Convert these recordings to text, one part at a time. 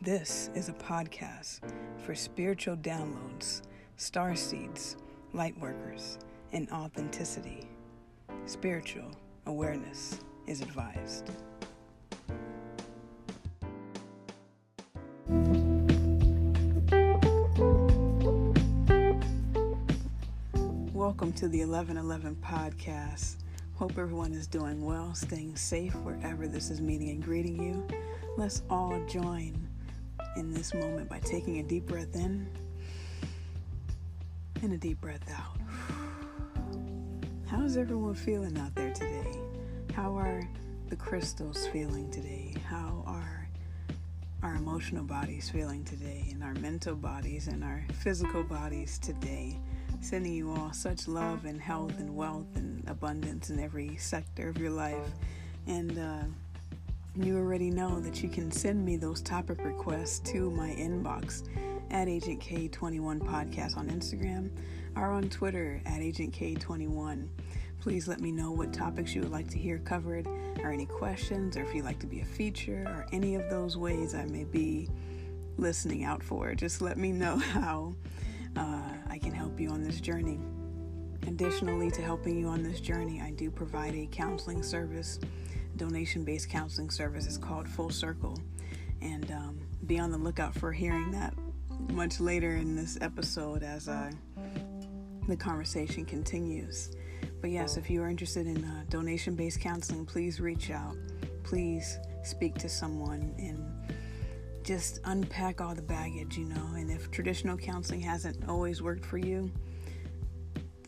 This is a podcast for spiritual downloads, star seeds, light workers, and authenticity. Spiritual awareness is advised. Welcome to the 1111 podcast. Hope everyone is doing well, staying safe wherever this is meeting and greeting you. Let's all join in this moment by taking a deep breath in and a deep breath out. How is everyone feeling out there today? How are the crystals feeling today? How are our emotional bodies feeling today, and our mental bodies and our physical bodies today? Sending you all such love and health and wealth and abundance in every sector of your life. And you already know that you can send me those topic requests to my inbox at Agent K21 Podcast on Instagram or on Twitter at Agent K21. Please let me know what topics you would like to hear covered, or any questions, or if you'd like to be a feature, or any of those ways I may be listening out for. Just let me know how I can help you on this journey. Additionally, to helping you on this journey, I do provide a counseling service, donation-based counseling service. It's called Full Circle, and be on the lookout for hearing that much later in this episode as the conversation continues. But yes, if you are interested in donation-based counseling, please reach out. Please speak to someone and just unpack all the baggage, and if traditional counseling hasn't always worked for you,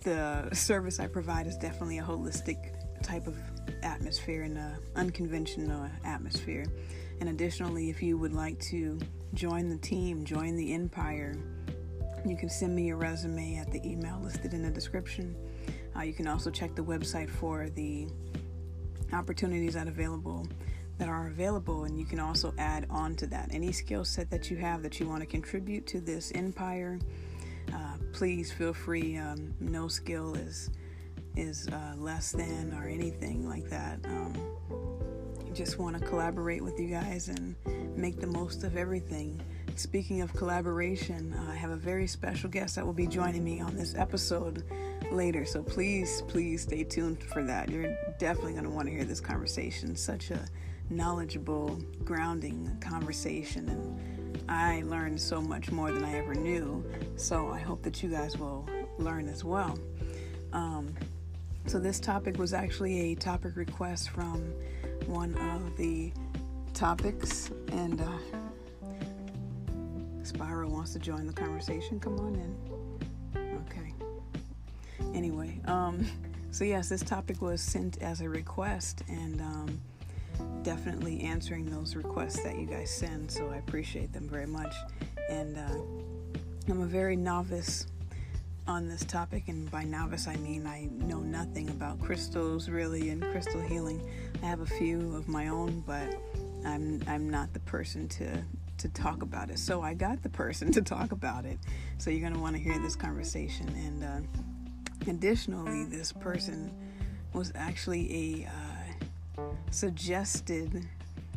the service I provide is definitely a holistic type of atmosphere and an unconventional atmosphere. And additionally, if you would like to join the team, join the empire, you can send me your resume at the email listed in the description. You can also check the website for the opportunities that are available, and you can also add on to that any skill set that you have that you want to contribute to this empire. Please feel free. No skill is less than or anything like that. Just want to collaborate with you guys and make the most of everything. Speaking of collaboration, I have a very special guest that will be joining me on this episode later, so please stay tuned for that. You're definitely going to want to hear this conversation. Such a knowledgeable, grounding conversation, and I learned so much more than I ever knew, so I hope that you guys will learn as well. So this topic was actually a topic request from one of the topics, and Spyro wants to join the conversation. Come on in. Okay. Anyway, so yes, this topic was sent as a request, and definitely answering those requests that you guys send, so I appreciate them very much. And I'm a very novice on this topic, and by novice I mean I know nothing about crystals really and crystal healing. I have a few of my own, but I'm not the person to talk about it. So I got the person to talk about it, so you're going to want to hear this conversation. And additionally, this person was actually a suggested,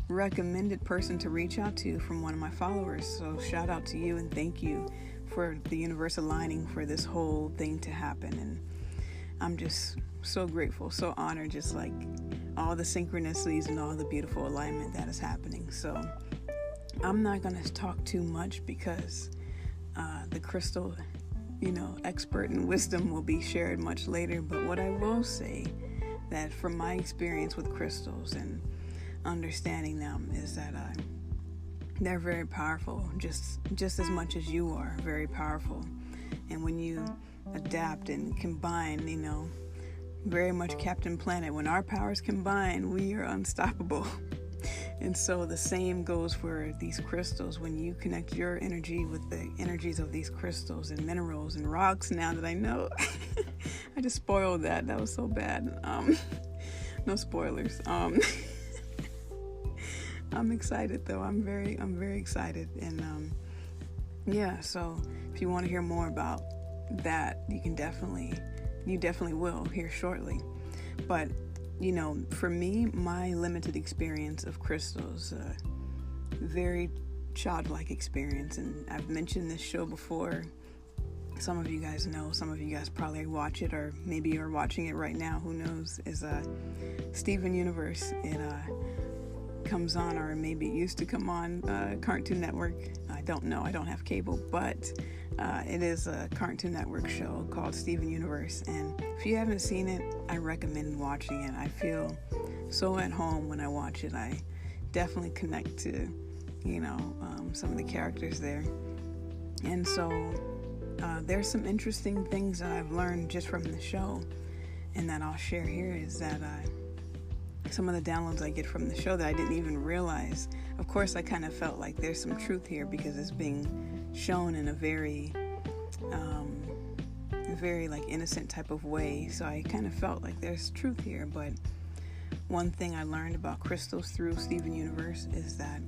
recommended person to reach out to from one of my followers. So shout out to you, and thank you for the universe aligning for this whole thing to happen. And I'm just so grateful, so honored, just like all the synchronicities and all the beautiful alignment that is happening. So I'm not going to talk too much because the crystal, expert and wisdom will be shared much later. But what I will say, that from my experience with crystals and understanding them, is that they're very powerful, just as much as you are very powerful. And when you adapt and combine, very much Captain Planet, when our powers combine, we are unstoppable. And so the same goes for these crystals. When you connect your energy with the energies of these crystals and minerals and rocks, now that I know, I just spoiled that. That was so bad. No spoilers. I'm excited though. I'm very excited. And so if you want to hear more about that, you definitely will hear shortly. But for me, my limited experience of crystals, very childlike experience. And I've mentioned this show before. Some of you guys know, some of you guys probably watch it, or maybe you're watching it right now, who knows, is Steven Universe. It comes on, or maybe it used to come on Cartoon Network. I don't know, I don't have cable, but it is a Cartoon Network show called Steven Universe, and if you haven't seen it, I recommend watching it. I feel so at home when I watch it. I definitely connect to, some of the characters there, and so there's some interesting things that I've learned just from the show, and that I'll share here is that some of the downloads I get from the show that I didn't even realize. Of course, I kind of felt like there's some truth here because it's being shown in a very like innocent type of way. So I kind of felt like there's truth here. But one thing I learned about crystals through Steven Universe is that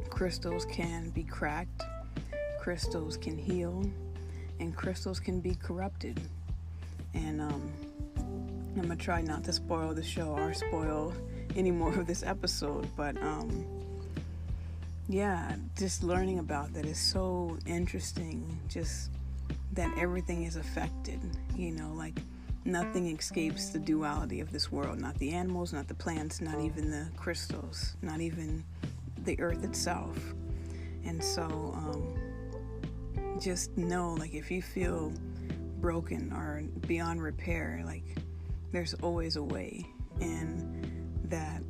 crystals can be cracked, crystals can heal, and crystals can be corrupted. And I'm gonna try not to spoil the show or spoil any more of this episode, but just learning about that is so interesting. Just that everything is affected, like nothing escapes the duality of this world. Not the animals, not the plants, not even the crystals, not even the earth itself. And so just know, like, if you feel broken or beyond repair, like, there's always a way, and that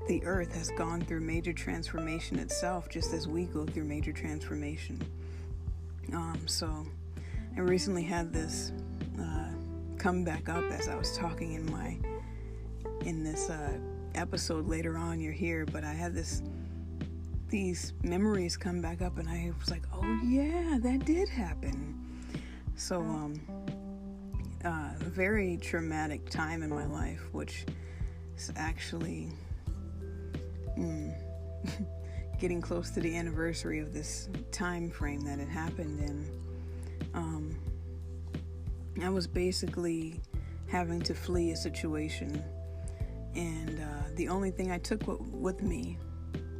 the earth has gone through major transformation itself, just as we go through major transformation. So I recently had this come back up as I was talking in this episode. Later on you'll hear, but I had these memories come back up, and I was like, oh yeah, that did happen. So a very traumatic time in my life, which is actually getting close to the anniversary of this time frame that it happened in. I was basically having to flee a situation, and the only thing I took with me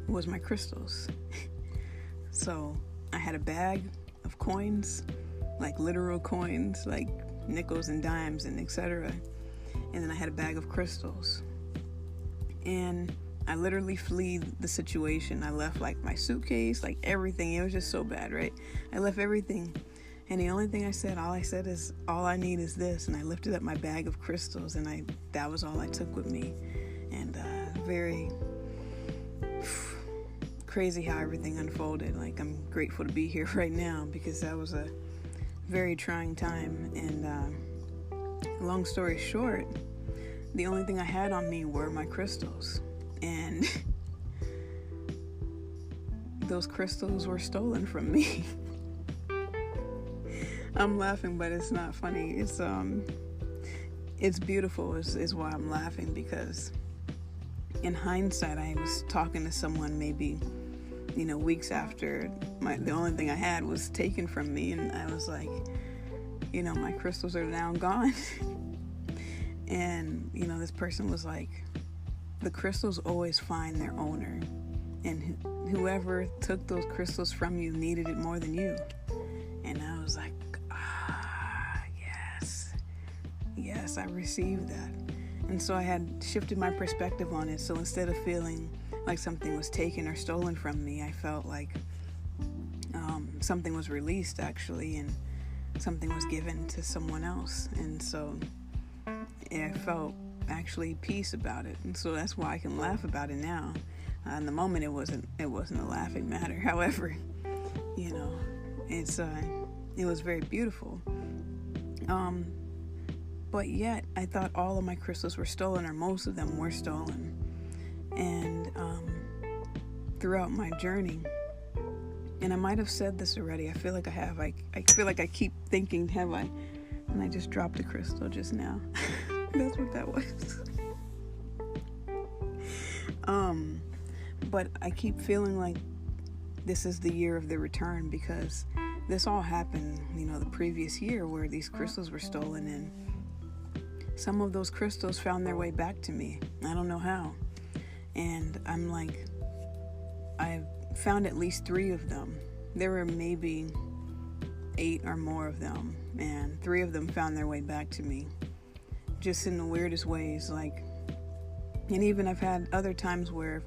was my crystals. So I had a bag of coins, like literal coins, like nickels and dimes and etc. And then I had a bag of crystals. And I literally fled the situation. I left like my suitcase, like everything. It was just so bad, right? I left everything. And the only thing all I said is, all I need is this. And I lifted up my bag of crystals, and that was all I took with me. And very crazy how everything unfolded. Like, I'm grateful to be here right now because that was a very trying time. And long story short, the only thing I had on me were my crystals. And those crystals were stolen from me. I'm laughing, but it's not funny. It's beautiful is why I'm laughing, because in hindsight, I was talking to someone maybe, weeks after the only thing I had was taken from me, and I was like, my crystals are now gone. And, this person was like, the crystals always find their owner, and whoever took those crystals from you needed it more than you. And I was like, yes, I received that. And so I had shifted my perspective on it. So instead of feeling like something was taken or stolen from me, I felt like something was released, actually, and something was given to someone else. And so I felt actually peace about it. And so that's why I can laugh about it now. In the moment, it wasn't a laughing matter. However, it was very beautiful. But yet, I thought all of my crystals were stolen, or most of them were stolen. And throughout my journey, and I might have said this already, I feel like I have. I feel like I keep thinking, have I? And I just dropped a crystal just now. That's what that was. But I keep feeling like this is the year of the return, because this all happened, the previous year, where these crystals were stolen, and some of those crystals found their way back to me. I don't know how. And I'm like, I found at least 3 of them. There were maybe 8 or more of them, and 3 of them found their way back to me, just in the weirdest ways. Like, and even I've had other times where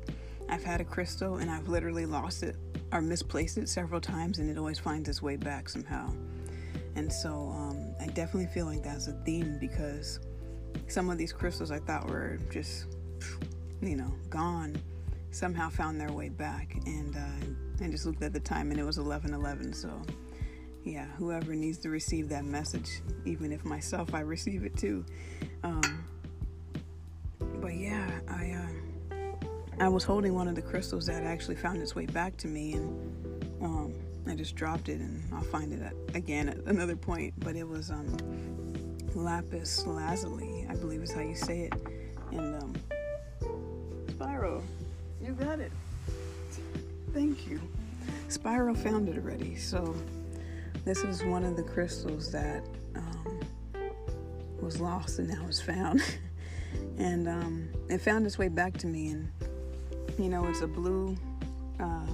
I've had a crystal and I've literally lost it or misplaced it several times, and it always finds its way back somehow. And so I definitely feel like that's a theme, because some of these crystals I thought were just, gone, somehow found their way back. And I just looked at the time and it was 11:11. So yeah, whoever needs to receive that message, even if myself, I receive it too. But yeah, I was holding one of the crystals that actually found its way back to me, and I just dropped it, and I'll find it again at another point. But it was lapis lazuli, I believe is how you say it. And Spiral, you got it. Thank you. Spiral found it already. So this is one of the crystals that was lost and now is found. And it found its way back to me, and it's a blue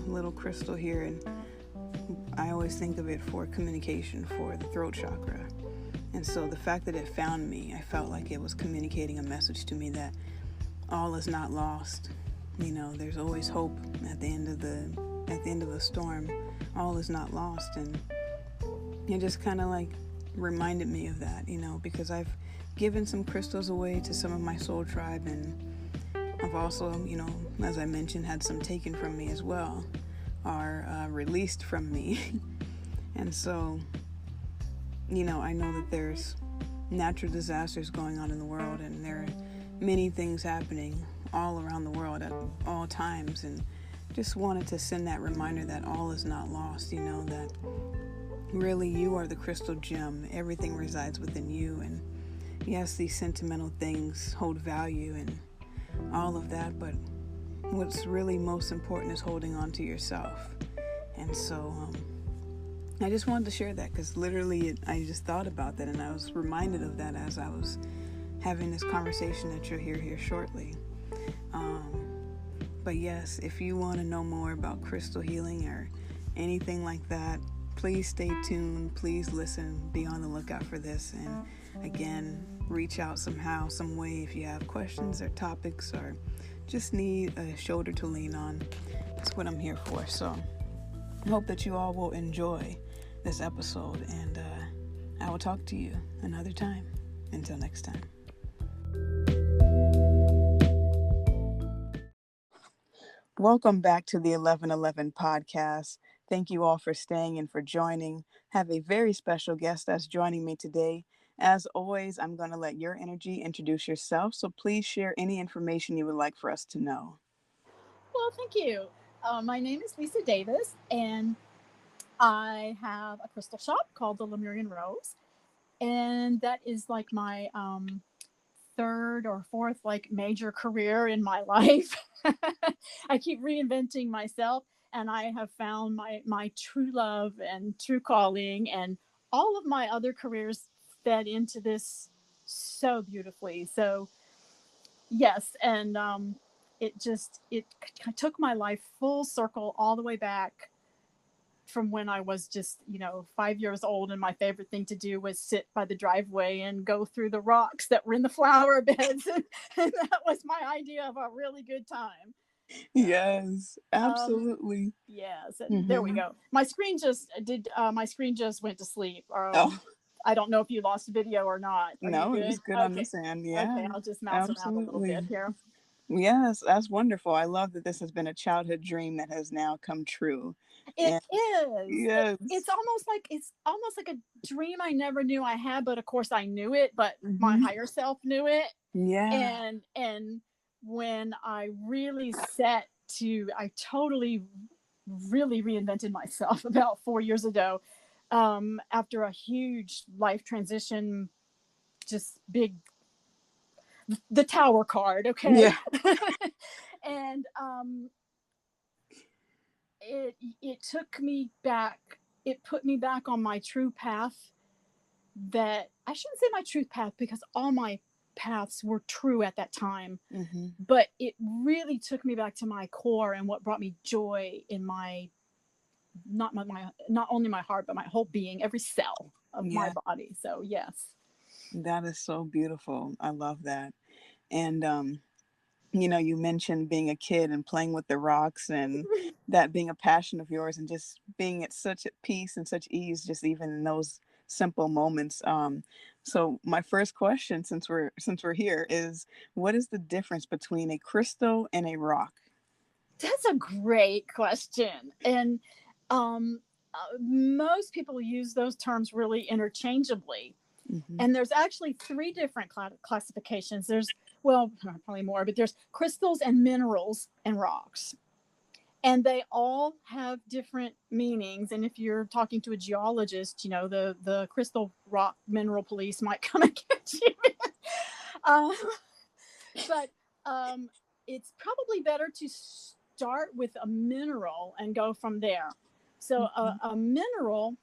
little crystal here, and I always think of it for communication, for the throat chakra. And so the fact that it found me, I felt like it was communicating a message to me that all is not lost. There's always hope at the end of the storm. All is not lost. And it just kind of like reminded me of that, because I've given some crystals away to some of my soul tribe, and I've also, as I mentioned, had some taken from me as well, or released from me. And so, I know that there's natural disasters going on in the world, and there are many things happening all around the world at all times, and just wanted to send that reminder that all is not lost, that really you are the crystal gem. Everything resides within you, and yes, these sentimental things hold value and all of that, but what's really most important is holding on to yourself. And so I just wanted to share that, because literally I just thought about that, and I was reminded of that as I was having this conversation that you'll hear here shortly. But yes, if you want to know more about crystal healing or anything like that, please stay tuned, please listen, be on the lookout for this, and again, reach out somehow, some way, if you have questions or topics or just need a shoulder to lean on. That's what I'm here for. So I hope that you all will enjoy this episode, and I will talk to you another time. Until next time. Welcome back to the 11:11 podcast. Thank you all for staying and for joining. Have a very special guest that's joining me today. As always, I'm going to let your energy introduce yourself, so please share any information you would like for us to know. Well, thank you. My name is Lisa Davis, and I have a crystal shop called the Lemurian Rose, and that is like my third or fourth major career in my life. I keep reinventing myself, and I have found my true love and true calling, and all of my other careers fed into this so beautifully. So yes, and it took my life full circle all the way back from when I was just 5 years old, and my favorite thing to do was sit by the driveway and go through the rocks that were in the flower beds, and that was my idea of a really good time. Yes, absolutely. Yes, and there we go. My screen just went to sleep. Oh, I don't know if you lost video or not. Are no, you it good? was good on Okay. this end. Yeah, Okay, I'll just mouse around a little absolutely. bit here. Yes, that's wonderful. I love that this has been a childhood dream that has now come true. It And is. yes. It's almost like a dream I never knew I had, but of course I knew it, but my higher self knew it. Yeah. And when I really I totally really reinvented myself about 4 years ago, after a huge life transition, just big, the tower card. Okay. Yeah. And it took me back. It put me back on my true path. That I shouldn't say my true path, because all my paths were true at that time. Mm-hmm. But it really took me back to my core and what brought me joy in my not only my heart but my whole being, every cell of my Yeah, body. So yes. that is so beautiful. I love that. And you know, you mentioned being a kid and playing with the rocks, and that being a passion of yours, and just being at such peace and such ease, just even in those simple moments. So my first question, since we're here, is what is the difference between a crystal and a rock? That's a great question. And most people use those terms really interchangeably. Hmm. And there's actually three different classifications. There's, well, probably more, but there's crystals and minerals and rocks. And they all have different meanings. And if you're talking to a geologist, the crystal rock mineral police might come and get you. uh, but um, it's probably better to start with a mineral and go from there. So Hmm. a mineral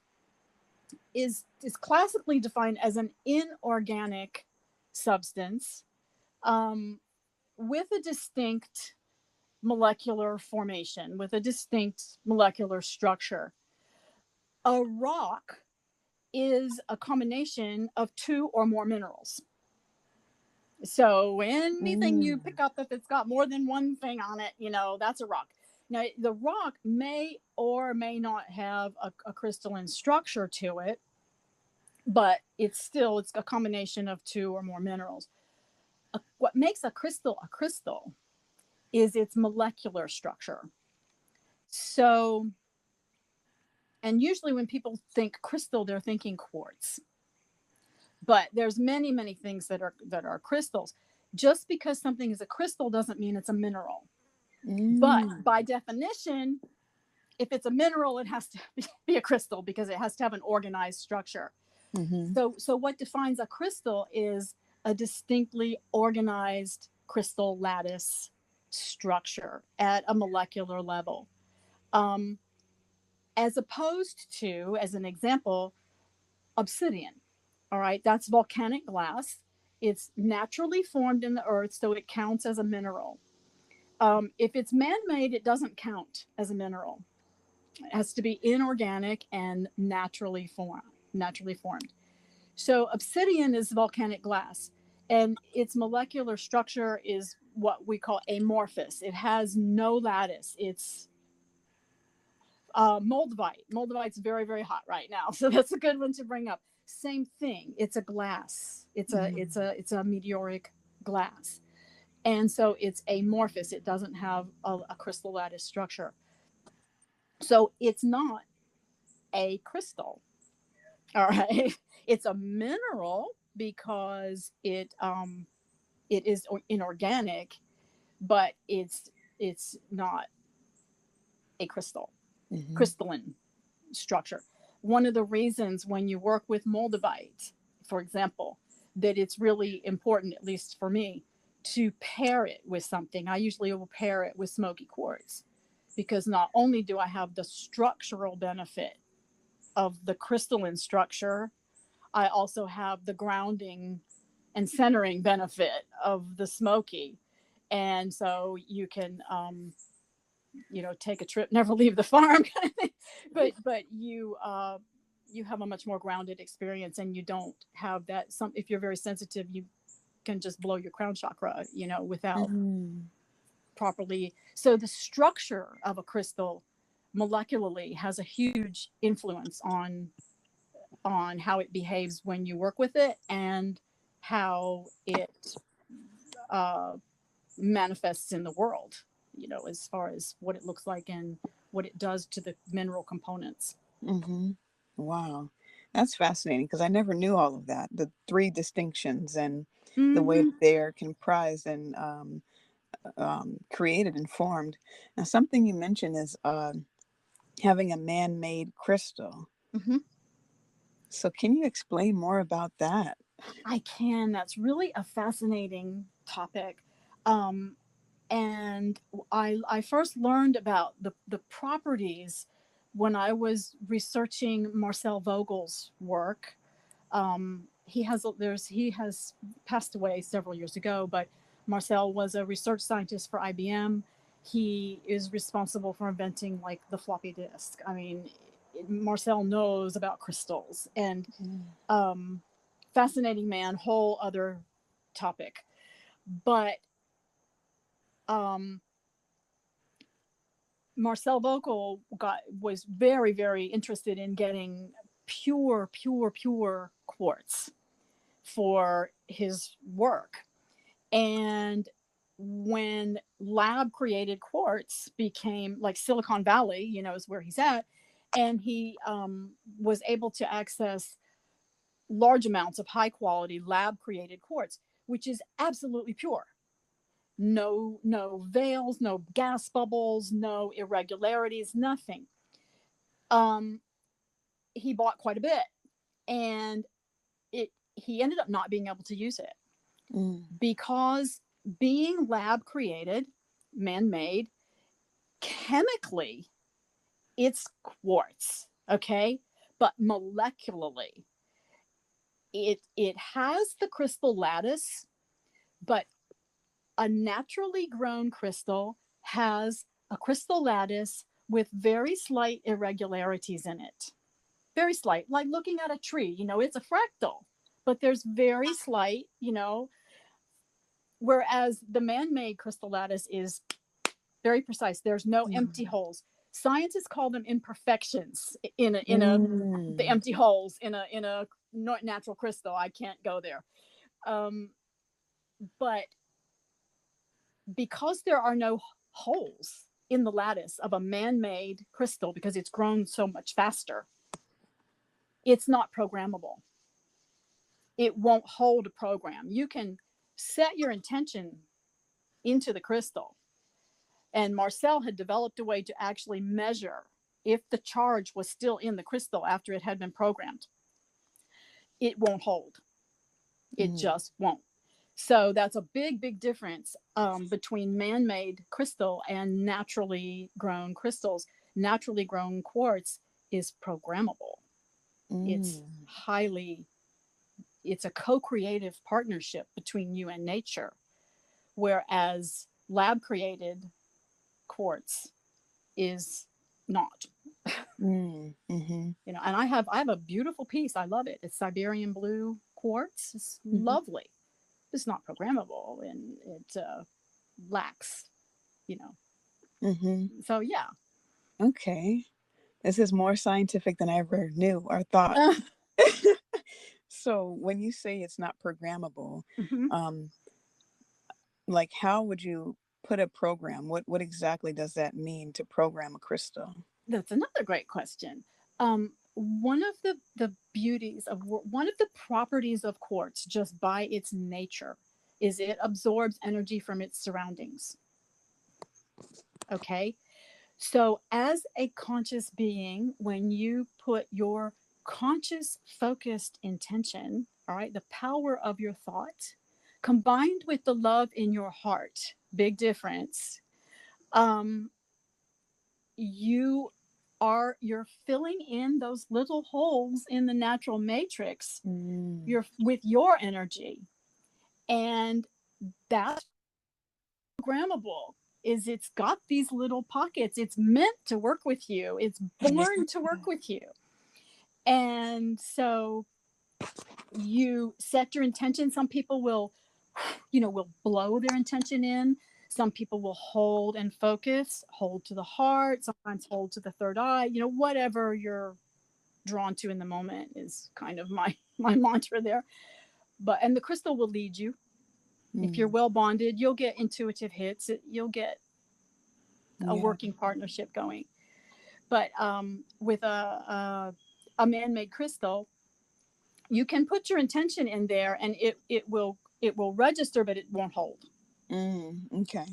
is classically defined as an inorganic substance, um, with a distinct molecular formation, with a distinct molecular structure. A rock is a combination of two or more minerals. So anything you Mm. pick up, if it's got more than one thing on it, that's a rock. Now, the rock may or may not have a crystalline structure to it, but it's a combination of two or more minerals. What makes a crystal is its molecular structure. So, and usually when people think crystal, they're thinking quartz. But there's many things that are crystals. Just because something is a crystal doesn't mean it's a mineral. But Mm. by definition, if it's a mineral, it has to be a crystal because it has to have an organized structure. Hmm. So what defines a crystal is a distinctly organized crystal lattice structure at a molecular level. Um, as opposed to, as an example, obsidian. All right, that's volcanic glass. It's naturally formed in the earth, so it counts as a mineral. If it's man made, it doesn't count as a mineral. It has to be inorganic and naturally formed. So obsidian is volcanic glass, and its molecular structure is what we call amorphous. It has no lattice. It's moldavite. Moldavite's very hot right now, so that's a good one to bring up. Same thing. It's a glass. Hmm. It's a meteoric glass, and so it's amorphous. It doesn't have a crystal lattice structure, so it's not a crystal. All right, it's a mineral because it is inorganic, but it's not a Hmm. crystalline structure. One of the reasons when you work with moldavite, for example, that it's really important, at least for me, to pair it with something. I usually will pair it with smoky quartz because not only do I have the structural benefit of the crystalline structure, I also have the grounding and centering benefit of the smoky. And so you can take a trip, never leave the farm kind of thing. But you have a much more grounded experience, and you don't have that. Some If you're very sensitive, you can just blow your crown chakra, without Mm. properly. So the structure of a crystal molecularly has a huge influence on how it behaves when you work with it, and how it uh, manifests in the world, as far as what it looks like and what it does to the mineral components. Hmm. Wow, that's fascinating because I never knew all of that. The three distinctions and the way Mm-hmm. that they are comprised and created and formed. Now, something you mentioned is having a man-made crystal. Mm-hmm. So, can you explain more about that? I can. That's really a fascinating topic. Um, and I first learned about the properties when I was researching Marcel Vogel's work. he has passed away several years ago, but Marcel was a research scientist for IBM. He is responsible for inventing like the floppy disk. I mean, Marcel knows about crystals, and fascinating man, whole other topic. But Marcel Vocal was very, very interested in getting pure quartz for his work. And when lab created quartz became like Silicon Valley, is where he's at, and he was able to access large amounts of high quality lab created quartz, which is absolutely pure. No veils, no gas bubbles, no irregularities, nothing. He bought quite a bit, and he ended up not being able to use it because being lab created, man-made, chemically, it's quartz, okay? But molecularly, it has the crystal lattice, but a naturally grown crystal has a crystal lattice with very slight irregularities in it. Very slight, like looking at a tree, it's a fractal, but there's very slight, whereas the man-made crystal lattice is very precise. There's no empty holes. Scientists call them imperfections the empty holes in a natural crystal. I can't go there. But because there are no holes in the lattice of a man-made crystal, because it's grown so much faster, it's not programmable. It won't hold a program. You can set your intention into the crystal. And Marcel had developed a way to actually measure if the charge was still in the crystal after it had been programmed. It won't hold. It just won't. So that's a big difference between man-made crystal and naturally grown crystals. Naturally grown quartz is programmable. It's a co-creative partnership between you and nature, whereas lab-created quartz is not. And I have a beautiful piece. I love it. It's Siberian blue quartz. It's lovely. It's not programmable, and it lacks, So yeah. Okay. This is more scientific than I ever knew or thought. So when you say it's not programmable, like how would you put a program? What exactly does that mean to program a crystal? That's another great question. One of the beauties of one of the properties of quartz, just by its nature, is it absorbs energy from its surroundings. Okay. So as a conscious being, when you put your conscious focused intention, all right, the power of your thought combined with the love in your heart, big difference, you're filling in those little holes in the natural matrix you're with your energy. And that's programmable. It's got these little pockets. It's meant to work with you. It's born to work with you. And so you set your intention. Some people will blow their intention in. Some people will hold and focus, hold to the heart, sometimes hold to the third eye, whatever you're drawn to in the moment is kind of my mantra there. And the crystal will lead you. If you're well bonded, you'll get intuitive hits. You'll get a working partnership going. But with a man-made crystal, you can put your intention in there, and it will register, but it won't hold. Okay.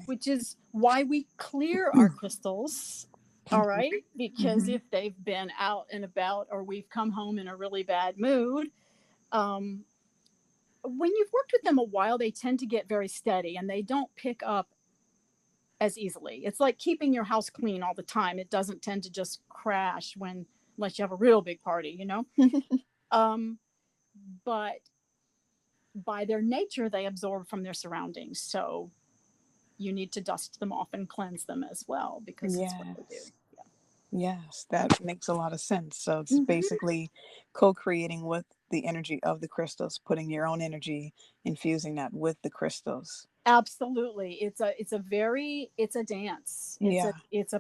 Which is why we clear our crystals. All right, because if they've been out and about, or we've come home in a really bad mood, when you've worked with them a while, they tend to get very steady and they don't pick up as easily. It's like keeping your house clean all the time. It doesn't tend to just crash unless you have a real big party, but by their nature, they absorb from their surroundings. So you need to dust them off and cleanse them as well, because it's what they do. Yes. Yes, that makes a lot of sense. So it's Yeah. Hmm. basically co-creating with the energy of the crystals, putting your own energy, infusing that with the crystals. Absolutely. It's a dance. Yeah. It's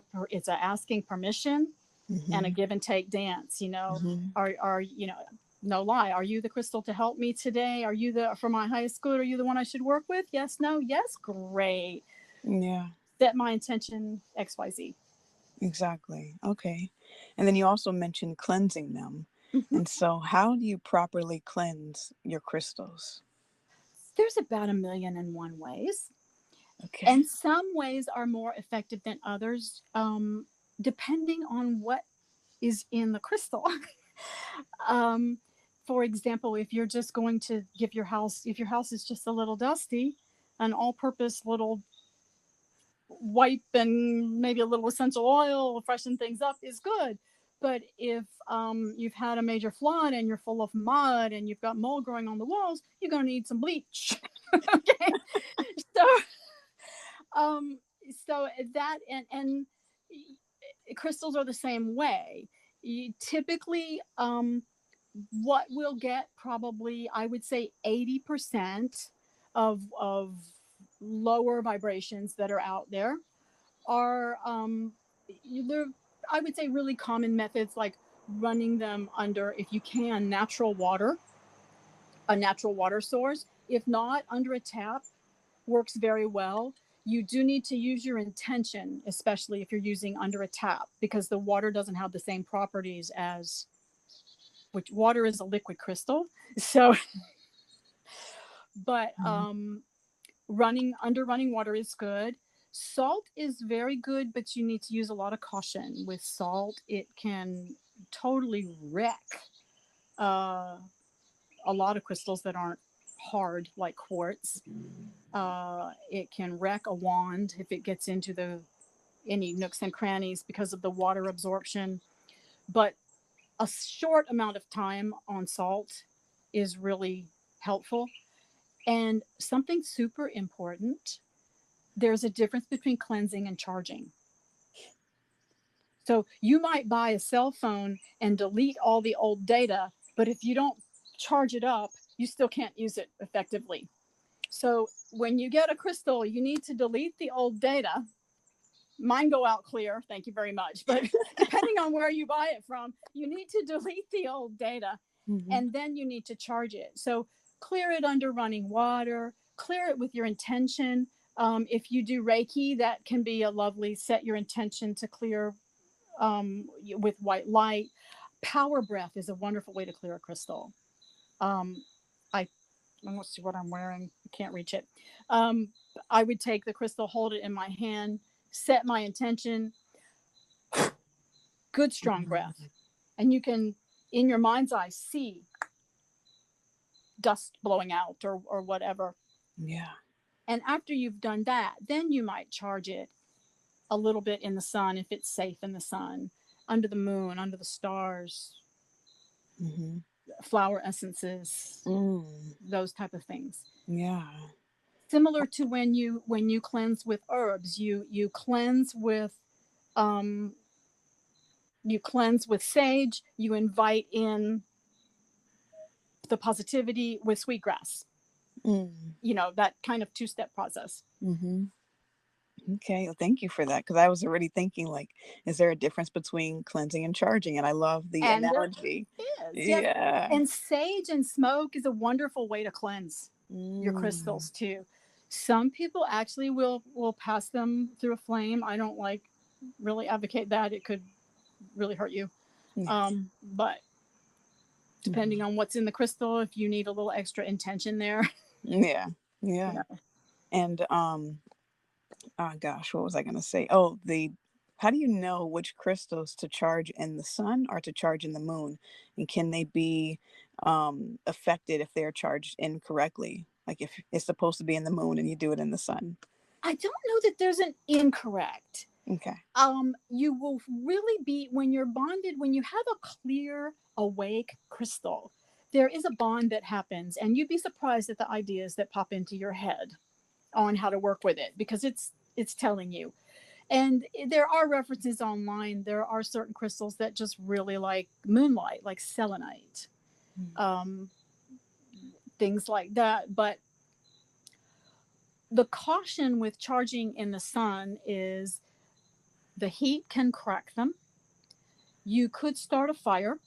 a asking permission and a Mm-hmm. give and take dance. Mm-hmm. No lie, are you the crystal to help me today? Are you the for my highest good? Are you the one I should work with? Yes, no, yes, great. Yeah, Set my intention XYZ. exactly. Okay. And then you also mentioned cleansing them. Mhm. And so how do you properly cleanse your crystals? There's about a million and one ways, Okay. and some ways are more effective than others, depending on what is in the crystal. um, for example, if you're just going to give your house, if your house is just a little dusty, an all-purpose little wipe and maybe a little essential oil freshen things up is good. But if you've had a major flood and you're full of mud and you've got mold growing on the walls, you're going to need some bleach. Okay. So, um, so that, and crystals are the same way. You typically, what we'll get probably, I would say 80% of lower vibrations that are out there are there, I would say really common methods, like running them under, if you can, natural water, a natural water source. If not, under a tap works very well. You do need to use your intention, especially if you're using under a tap, because the water doesn't have the same properties as, which water is a liquid crystal. So, but Mhm. running water is good. Salt is very good, but you need to use a lot of caution with salt. It can totally wreck uh, a lot of crystals that aren't hard like quartz. It can wreck a wand if it gets into the any nooks and crannies because of the water absorption. But a short amount of time on salt is really helpful. And something super important, there's a difference between cleansing and charging. So you might buy a cell phone and delete all the old data, but if you don't charge it up, you still can't use it effectively. So when you get a crystal, you need to delete the old data. Mine go out clear, thank you very much. But depending on where you buy it from, you need to delete the old data, Mhm. and then you need to charge it. So clear it under running water, clear it with your intention. If you do Reiki, that can be a lovely set your intention to clear with white light. Power breath is a wonderful way to clear a crystal. Um, I let's see what I'm wearing. I can't reach it. Um, I would take the crystal, hold it in my hand, set my intention, good strong breath, Mhm. and you can, in your mind's eye, see dust blowing out or whatever. Yeah. And after you've done that, then you might charge it a little bit in the sun if it's safe in the sun, under the moon, under the stars, Mhm. flower essences, Mm. those type of things. Yeah. Similar to when you cleanse with herbs, you cleanse with um, you cleanse with sage. You invite in the positivity with sweetgrass. Mm. You know, that kind of two-step process. Mhm. Okay, well, thank you for that because I was already thinking like, is there a difference between cleansing and charging? And I love the And there analogy. is, yes. Yeah. And sage and smoke is a wonderful way to cleanse your Mm. crystals too. Some people actually will pass them through a flame. I don't like really advocate that. It could really hurt you. Yes. But depending Mhm. on what's in the crystal, if you need a little extra intention there, Yeah. you Yeah. know. And oh gosh, what was I gonna say? Oh, the how do you know which crystals to charge in the sun or to charge in the moon? And can they be affected if they're charged incorrectly? Like if it's supposed to be in the moon and you do it in the sun. I don't know that there's an incorrect. Okay. You will really be, when you're bonded, when you have a clear, awake crystal, there is a bond that happens, and you'd be surprised at the ideas that pop into your head on how to work with it, because it's telling you. And there are references online. There are certain crystals that just really like moonlight, like selenite, um, things like that. But the caution with charging in the sun is the heat can crack them. You could start a fire.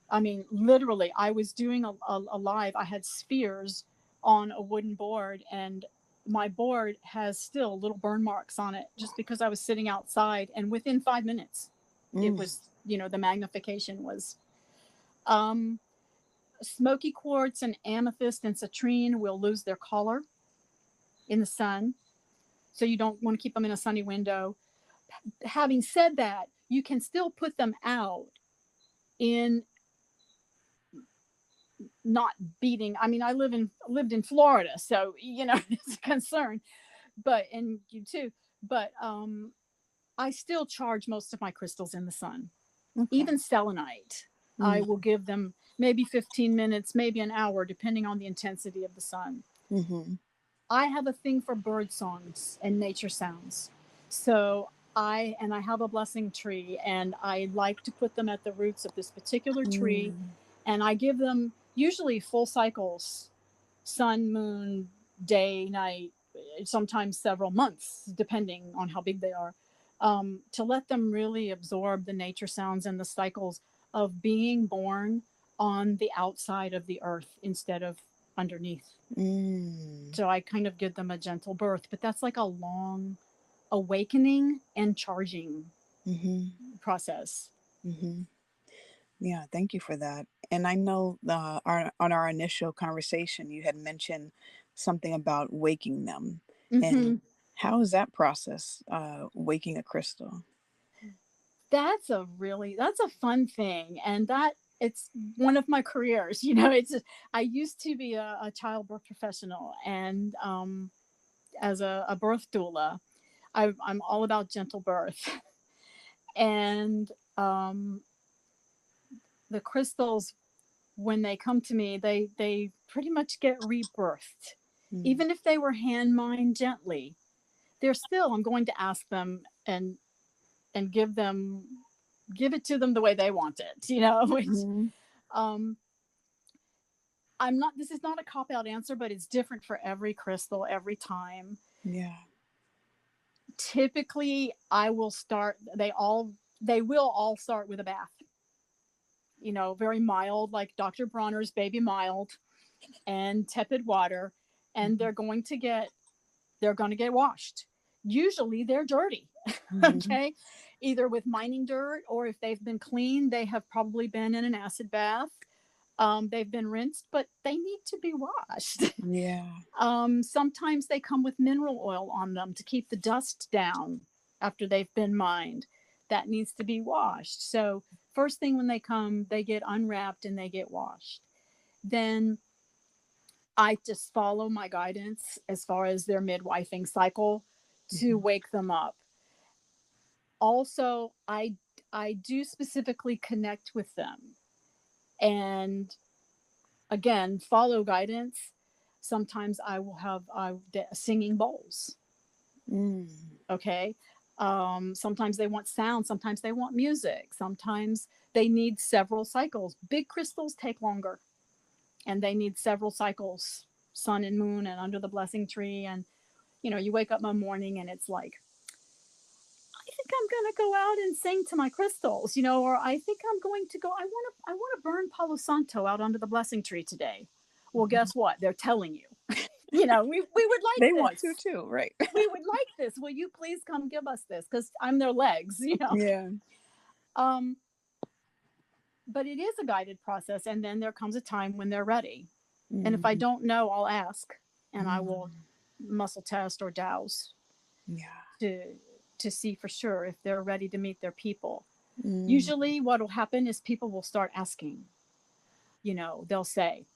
I mean, literally, I was doing a live. I had spheres on a wooden board, and my board has still little burn marks on it just because I was sitting outside. And within 5 minutes, it was, the magnification was. Smoky quartz and amethyst and citrine will lose their color in the sun. So you don't want to keep them in a sunny window. Having said that, you can still put them out in not beating. I mean, I lived in Florida, so it's a concern. But and you too. But I still charge most of my crystals in the sun. Okay. Even selenite, I will give them maybe 15 minutes, maybe an hour, depending on the intensity of the sun. Mm-hmm. I have a thing for bird songs and nature sounds. So I have a blessing tree, and I like to put them at the roots of this particular tree. And I give them usually full cycles, sun, moon, day, night, sometimes several months, depending on how big they are, to let them really absorb the nature sounds and the cycles of being born on the outside of the earth instead of underneath. So I kind of give them a gentle birth, but that's like a long awakening and charging process. Yeah, thank you for that. And I know on our initial conversation, you had mentioned something about waking them. And how is that process, waking a crystal? That's a fun thing. And it's one of my careers. I used to be a childbirth professional, and as a birth doula, I'm all about gentle birth. And the crystals, when they come to me, they pretty much get rebirthed. Even if they were hand mined gently, I'm going to ask them and give it to them the way they want it, which this is not a cop out answer, but it's different for every crystal every time. Yeah. Typically they will all start with a bath, very mild, like Dr. Bronner's Baby Mild, and tepid water. And they're going to get washed. Usually they're dirty. Okay. Either with mining dirt, or if they've been cleaned, they have probably been in an acid bath. They've been rinsed, but they need to be washed. Yeah. Sometimes they come with mineral oil on them to keep the dust down after they've been mined. That needs to be washed. So first thing when they come, they get unwrapped and they get washed. Then I just follow my guidance as far as their midwifing cycle to wake them up. Also, I do specifically connect with them, and again, follow guidance. Sometimes I will have singing bowls. Okay. Sometimes they want sound. Sometimes they want music. Sometimes they need several cycles. Big crystals take longer, and they need several cycles, sun and moon and under the blessing tree. And, you wake up one morning and it's like, I think I'm going to go out and sing to my crystals, or I think I'm going to go, I want to burn Palo Santo out under the blessing tree today. Well, guess what? They're telling you, we would like they this. Want to too, right? We would like this. Will you please come give us this? Because I'm their legs, Yeah. But it is a guided process. And then there comes a time when they're ready. And if I don't know, I'll ask, and I will muscle test or dowse. Yeah. To see for sure if they're ready to meet their people. Usually what will happen is people will start asking. They'll say,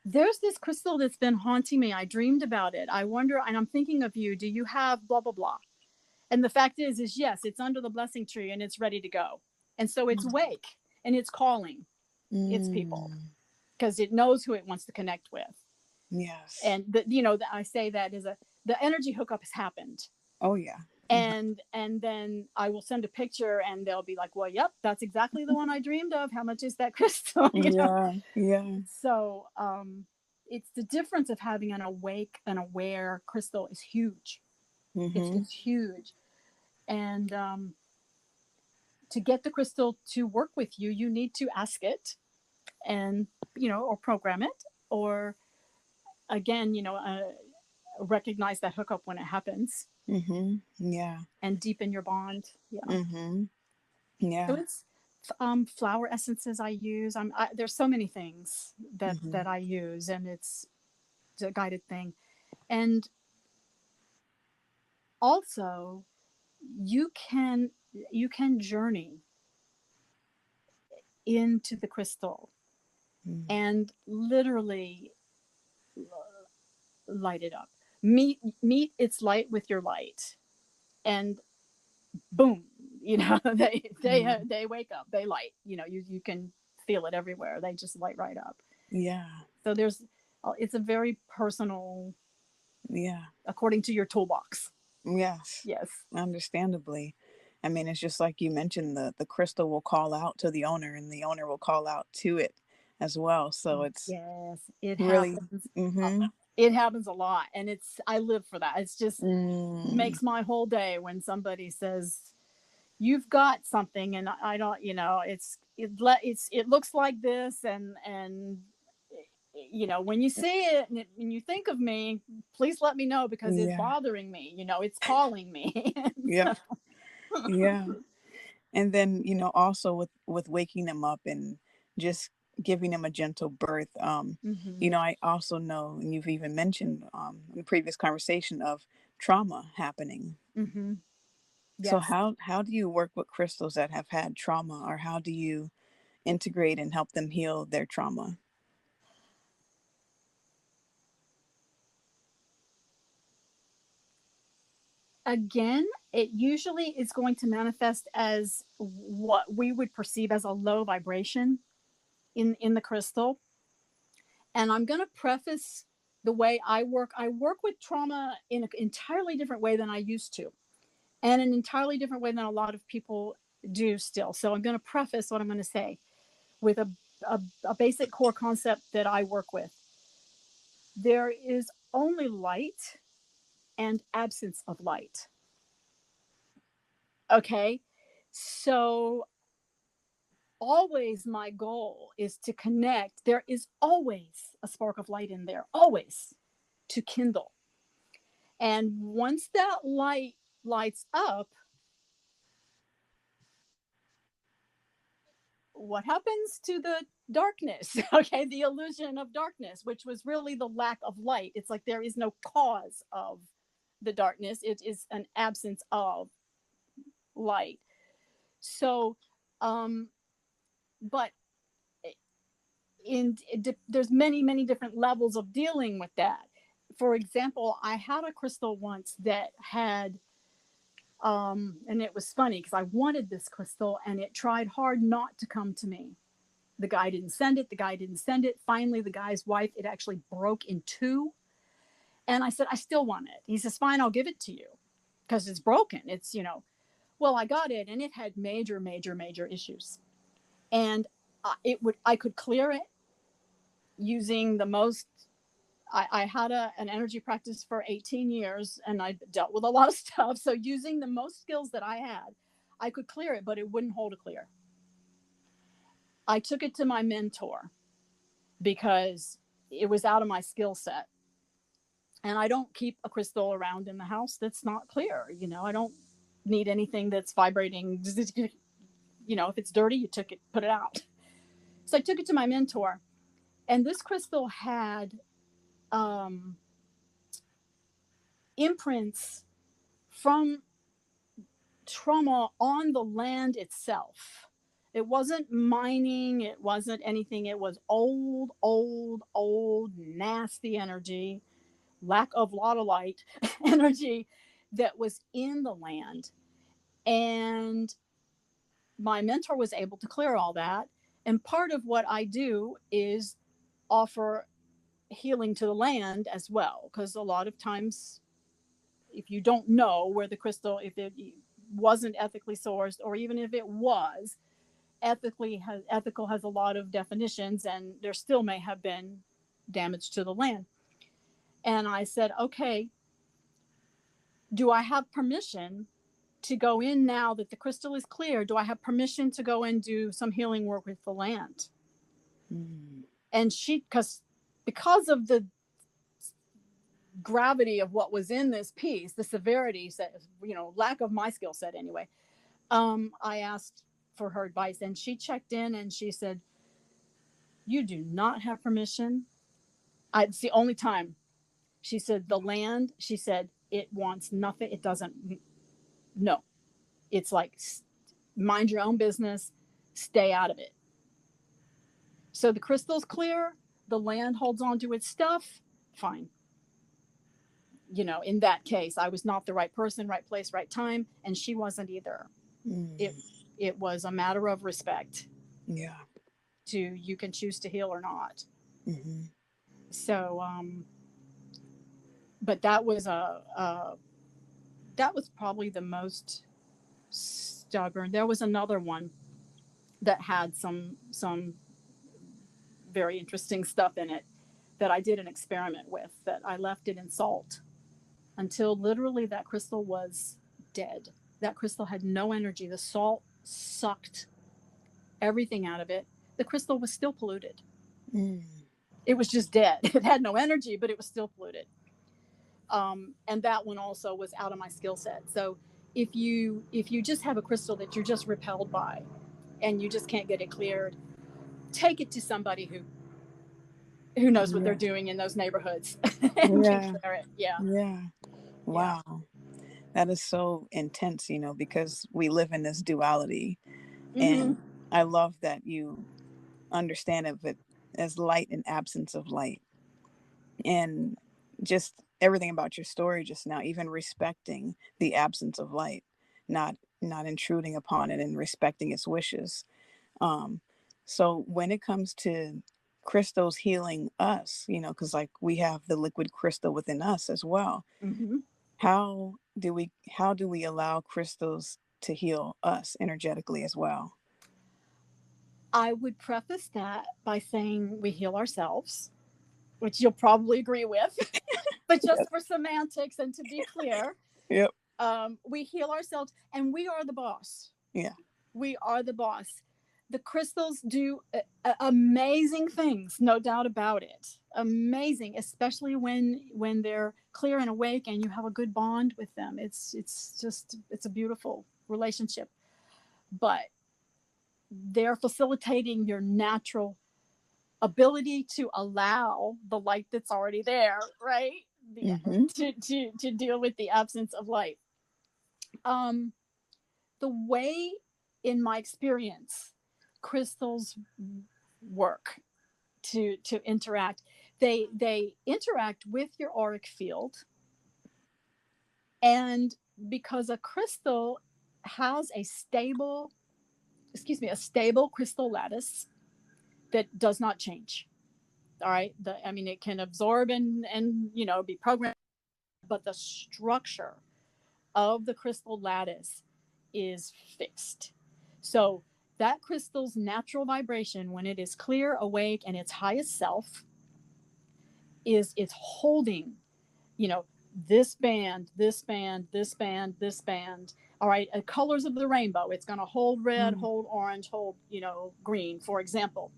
there's this crystal that's been haunting me. I dreamed about it. I wonder, and I'm thinking of you. Do you have blah, blah, blah? And the fact is yes, it's under the blessing tree and it's ready to go. And so it's awake and it's calling. It's people, Mm. because it knows who it wants to connect with. Yes. And I say that is the energy hookup has happened. Oh yeah. Mhm. And then I will send a picture and they'll be like, well, yep, that's exactly the one I dreamed of. How much is that crystal? Yeah. Yeah. So it's the difference of having an awake and aware crystal is huge. Mhm. It's huge. And to get the crystal to work with you, you need to ask it, and or program it, or again, recognize that hookup when it happens, Mhm. Yeah. and deepen your bond. Yeah. Mhm. So Yeah. it's flower essences I use. There's so many things that Mhm. I use, and it's a guided thing. And also, you can journey into the crystal Mm. and literally light it up. Meet its light with your light, and boom, Mm. they wake up, they light. You can feel it everywhere. They just light right up. Yeah. So it's a very personal, Yeah. according to your toolbox. Yes. Yes. Understandably. I mean, it's just like you mentioned, the crystal will call out to the owner and the owner will call out to it as well. So it's Yes, it really happens. mhm. It happens a lot, and I live for that. It's just Mm. makes my whole day when somebody says you've got something, and I don't, it looks like this, and when you see it and you think of me, please let me know, because it's Yeah. bothering me. It's calling me. Yep. So, Yeah. And then, also with waking them up and just giving them a gentle birth. mhm. I also know, and you've even mentioned in the previous conversation of trauma happening. Mhm. So Yes. how do you work with crystals that have had trauma, or how do you integrate and help them heal their trauma? Again, it usually is going to manifest as what we would perceive as a low vibration in the crystal. And I'm going to preface the way I work with trauma in an entirely different way than I used to, and an entirely different way than a lot of people do still. So I'm going to preface what I'm going to say with a basic core concept that I work with. There is only light and absence of light. Okay. So always my goal is to connect. There is always a spark of light in there, always, to kindle. And once that light lights up, what happens to the darkness? Okay, the illusion of darkness, which was really the lack of light. It's like there is no cause of the darkness, it is an absence of light. So, but there's many different levels of dealing with that. For example, I had a crystal once that had and it was funny because I wanted this crystal and it tried hard not to come to me. The guy didn't send it, the guy didn't send it. Finally, the guy's wife, it actually broke in two. And I said, I still want it. He says, fine, I'll give it to you because it's broken. Well, I got it and it had major issues. And I could clear it using the most. I had an energy practice for 18 years and I dealt with a lot of stuff. So using the most skills that I had, I could clear it, but it wouldn't hold a clear. I took it to my mentor because it was out of my skill set. And I don't keep a crystal around in the house that's not clear. I don't need anything that's vibrating. If it's dirty, you put it out. So I took it to my mentor, and this crystal had um, imprints from trauma on the land itself. It wasn't mining, it wasn't anything. It was old, nasty energy, lack of lot of light energy that was in the land. And my mentor was able to clear all that. And part of what I do is offer healing to the land as well, because a lot of times, if you don't know where the crystal, if it wasn't ethically sourced, or even if it was ethical has a lot of definitions, and there still may have been damage to the land. And I said, okay, do I have permission to go in now that the crystal is clear? Do I have permission to go and do some healing work with the land? And because of the gravity of what was in this piece, the severity, lack of my skill set anyway, I asked for her advice, and she checked in and she said, you do not have permission. It's the only time. She said, the land, she said, it wants nothing. It doesn't, no. It's like, mind your own business, stay out of it. So the crystal's clear, the land holds on to its stuff, fine. In that case, I was not the right person, right place, right time, and she wasn't either. It was a matter of respect. Yeah. You can choose to heal or not. Mm-hmm. So, but that was probably the most stubborn. There was another one that had some very interesting stuff in it that I did an experiment with, that I left it in salt until literally that crystal was dead. That crystal had no energy. The salt sucked everything out of it. The crystal was still polluted. It was just dead. It had no energy, but it was still polluted. And that one also was out of my skill set. So if you just have a crystal that you're just repelled by and you just can't get it cleared, take it to somebody who knows what they're doing in those neighborhoods and can clear it. Yeah. Wow. Yeah. That is so intense, because we live in this duality. Mm-hmm. And I love that you understand it as light and absence of light. And just everything about your story just now, even respecting the absence of light, not intruding upon it and respecting its wishes. So when it comes to crystals healing us, because like we have the liquid crystal within us as well. Mm-hmm. How do we allow crystals to heal us energetically as well? I would preface that by saying we heal ourselves, which you'll probably agree with, but just for semantics and to be clear, yep. We heal ourselves, and we are the boss. Yeah. We are the boss. The crystals do amazing things, no doubt about it. Amazing, especially when they're clear and awake and you have a good bond with them. It's a beautiful relationship. But they're facilitating your natural ability to allow the light that's already there, right? Mm-hmm. To deal with the absence of light. The way, in my experience, crystals work to interact, they interact with your auric field, and because a crystal has a stable crystal lattice that does not change. All right. It can absorb and be programmed, but the structure of the crystal lattice is fixed. So that crystal's natural vibration, when it is clear, awake, and its highest self, it's holding, this band, this band, this band, this band. All right. Colors of the rainbow. It's going to hold red, hold orange, hold, green, for example.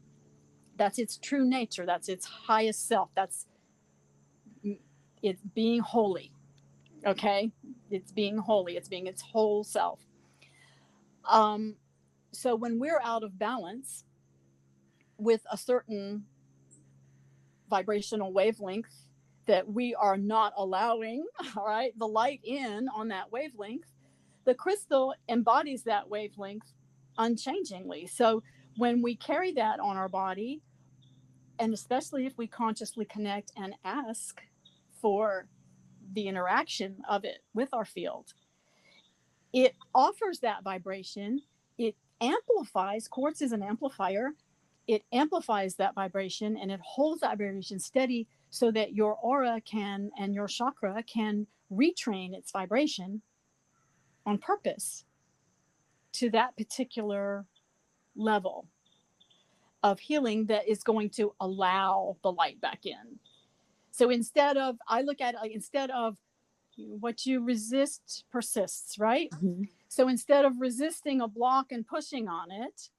That's its true nature. That's its highest self. That's it's being holy. Okay. It's being holy. It's being its whole self. So when we're out of balance with a certain vibrational wavelength that we are not allowing, all right, the light in on that wavelength, the crystal embodies that wavelength unchangingly. So when we carry that on our body, and especially if we consciously connect and ask for the interaction of it with our field, it offers that vibration. It amplifies. Quartz is an amplifier. it amplifies that vibration and it holds that vibration steady so that your aura can and your chakra can retrain its vibration on purpose to that particular level of healing that is going to allow the light back in. So instead of, I look at it like, instead of what you resist persists, right? Mm-hmm. So instead of resisting a block and pushing on it,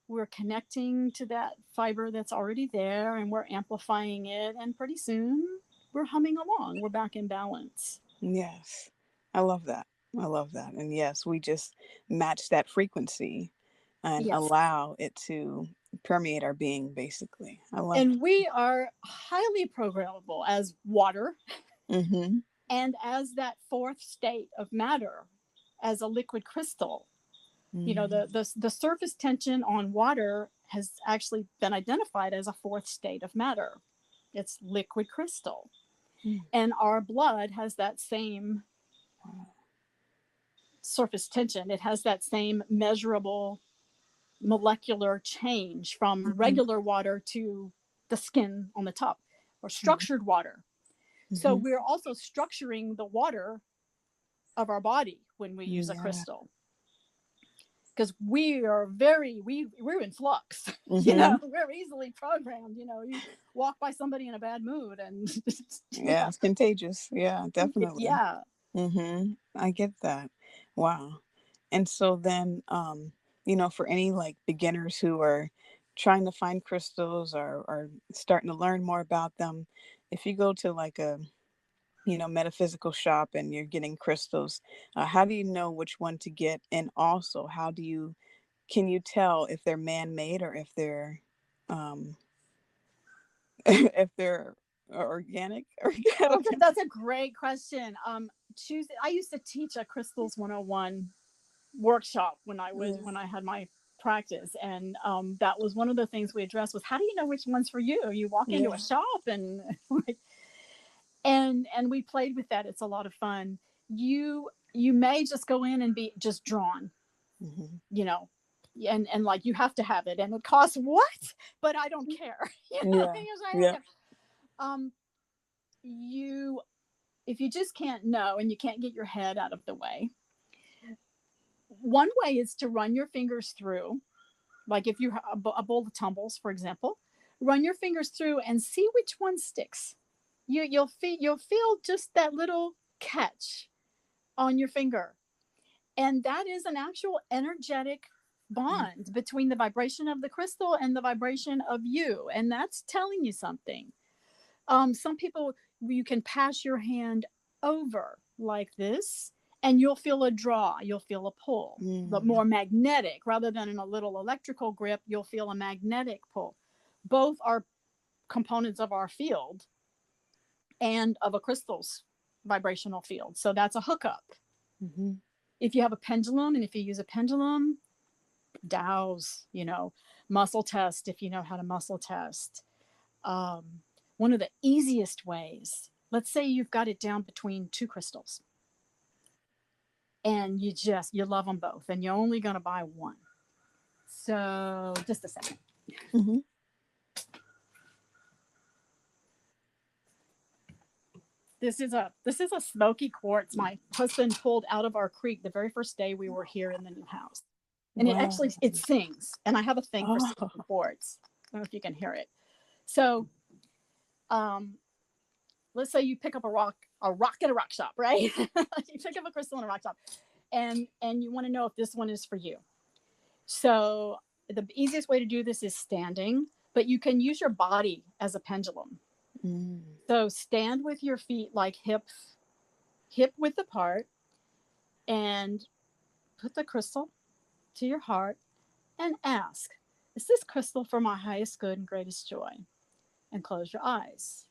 we're connecting to that fiber that's already there and we're amplifying it. And pretty soon we're humming along. We're back in balance. Yes. I love that. I love that. And yes, we just match that frequency and Yes. allow it to permeate our being, basically. I love And we are highly programmable as water it. Mm-hmm. and as that fourth state of matter, as a liquid crystal. You know, the surface tension on water has actually been identified as a fourth state of matter. It's liquid crystal. Mm. And our blood has that same surface tension. It has that same measurable molecular change from Mm-hmm. regular water to the skin on the top, or structured water. Mm-hmm. So we're also structuring the water of our body when we use a crystal. Because we are we're in flux. Mm-hmm. You know, we're easily programmed. You know, you walk by somebody in a bad mood and yeah, it's contagious. Yeah, definitely. Yeah. Mm-hmm. I get that. Wow. And so then, you know, for any like beginners who are trying to find crystals or starting to learn more about them, if you go to like a, you know, metaphysical shop and you're getting crystals, how do you know which one to get? And also, can you tell if they're man-made or if they're, if they're organic? Or Okay, that's a great question. I used to teach a Crystals 101 workshop when I had my practice, and that was one of the things we addressed was, how do you know which one's for you? You walk into a shop and and we played with that. It's a lot of fun. You may just go in and be just drawn, you know, and like you have to have it, and it costs what? But I don't care. You know, if you just can't know and you can't get your head out of the way, one way is to run your fingers through, like if you have a bowl of tumbles, for example, run your fingers through and see which one sticks. You'll feel just that little catch on your finger, and that is an actual energetic bond between the vibration of the crystal and the vibration of you, and that's telling you something. Some people, you can pass your hand over like this and you'll feel a draw, you'll feel a pull, but more magnetic rather than in a little electrical grip. You'll feel a magnetic pull. Both are components of our field and of a crystal's vibrational field. So that's a hookup. If you have a pendulum, and if you use a pendulum, dowse, you know, muscle test if you know how to muscle test. One of the easiest ways, let's say you've got it down between two crystals and you love them both and you're only going to buy one. So just a second. This is a smoky quartz my husband pulled out of our creek the very first day we were here in the new house. And it sings. And I have a thing for singing quartz. I don't know if you can hear it. So let's say you pick up a rock at a rock shop, right? You pick up a crystal in a rock shop and you want to know if this one is for you. So the easiest way to do this is standing, but you can use your body as a pendulum. So stand with your feet like hip width apart and put the crystal to your heart and ask, is this crystal for my highest good and greatest joy? And close your eyes